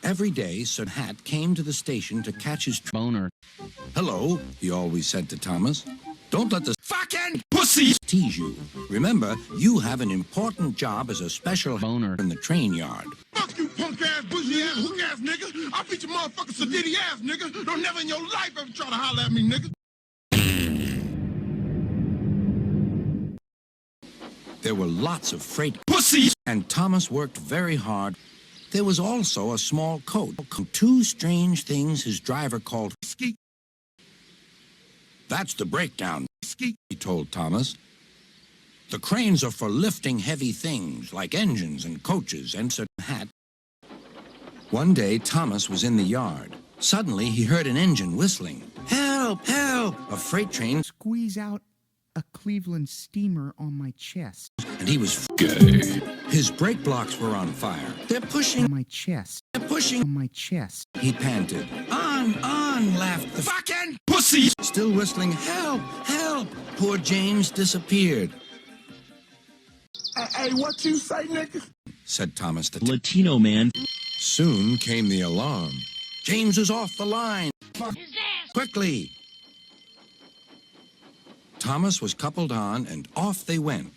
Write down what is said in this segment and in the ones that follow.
Every day, Sir Hat came to the station to catch his boner. "Hello," he always said to Thomas. "Don't let the fucking pussy tease you. Remember, you have an important job as a special boner in the train yard." "Fuck you, punk-ass, bushy-ass, hook-ass nigga. I'll beat your motherfucking sadiddy-ass nigga. Don't never in your life ever try to holler at me, nigga." There were lots of freight pussies, and Thomas worked very hard. There was also a small coat. Two strange things his driver called Skeet. "That's the breakdown, Skeet," he told Thomas. "The cranes are for lifting heavy things like engines and coaches and Sir Hat." One day, Thomas was in the yard. Suddenly, he heard an engine whistling. "Help! Help!" A freight train Squeeze out a Cleveland steamer on my chest. and he was gay. His brake blocks were on fire. "They're pushing On my chest. they're pushing On my chest. He panted. On, laughed the fucking pussy. Still whistling, "Help! Help!" Poor James disappeared, Hey, what you say, nigga? said Thomas the Latino man. Soon came the alarm. "James is off the line. Quickly!" Thomas was coupled on, and off they went.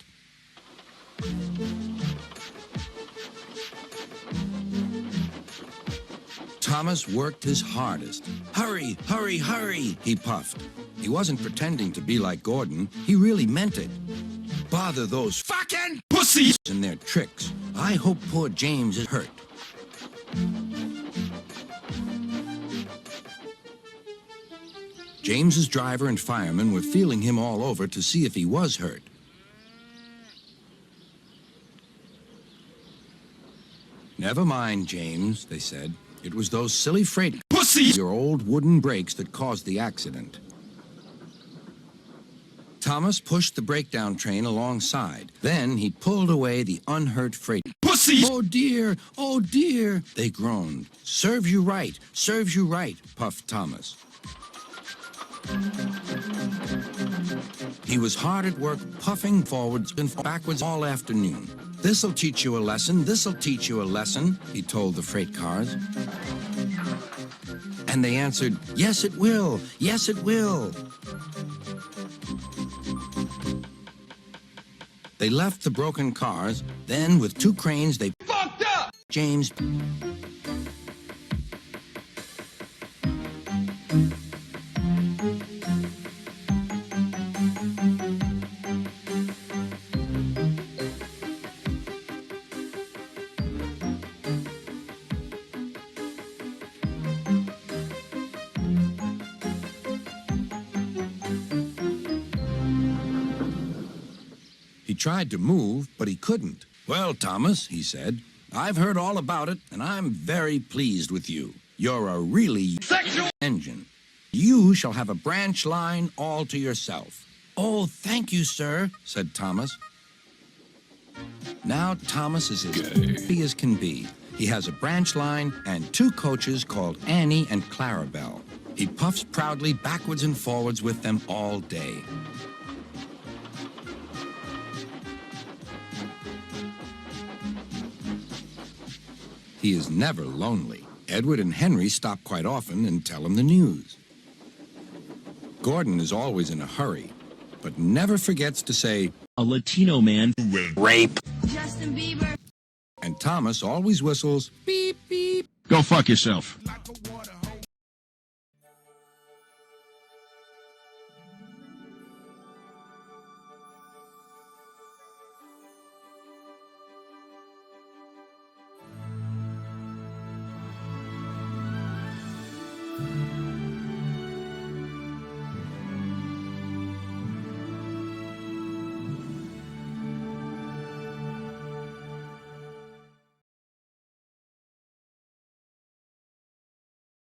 Thomas worked his hardest. "Hurry, hurry, hurry," he puffed. He wasn't pretending to be like Gordon. He really meant it. "Bother those fucking pussies and their tricks. I hope poor James is hurt." James's driver and firemen were feeling him all over to see if he was hurt. "Never mind, James," they said. "It was those silly freight pussies, your old wooden brakes, that caused the accident." Thomas pushed the breakdown train alongside. Then he pulled away the unhurt freight pussies. "Oh dear, oh dear," they groaned. "Serves you right, serves you right," puffed Thomas. He was hard at work, puffing forwards and backwards all afternoon. "This'll teach you a lesson, this'll teach you a lesson," he told the freight cars. And they answered, "Yes, it will, yes, it will." They left the broken cars. Then, with two cranes, they fucked up James. He tried to move, but he couldn't. "Well, Thomas," he said, "I've heard all about it, and I'm very pleased with you. You're a really sexual engine. You shall have a branch line all to yourself." "Oh, thank you, sir," said Thomas. Now Thomas is as happy as can be. He has a branch line and two coaches called Annie and Clarabelle. He puffs proudly backwards and forwards with them all day. He is never lonely. Edward and Henry stop quite often and tell him the news. Gordon is always in a hurry, but never forgets to say, "A Latino man." "Rape." Justin Bieber. And Thomas always whistles, "Beep, beep." Go fuck yourself. Like a water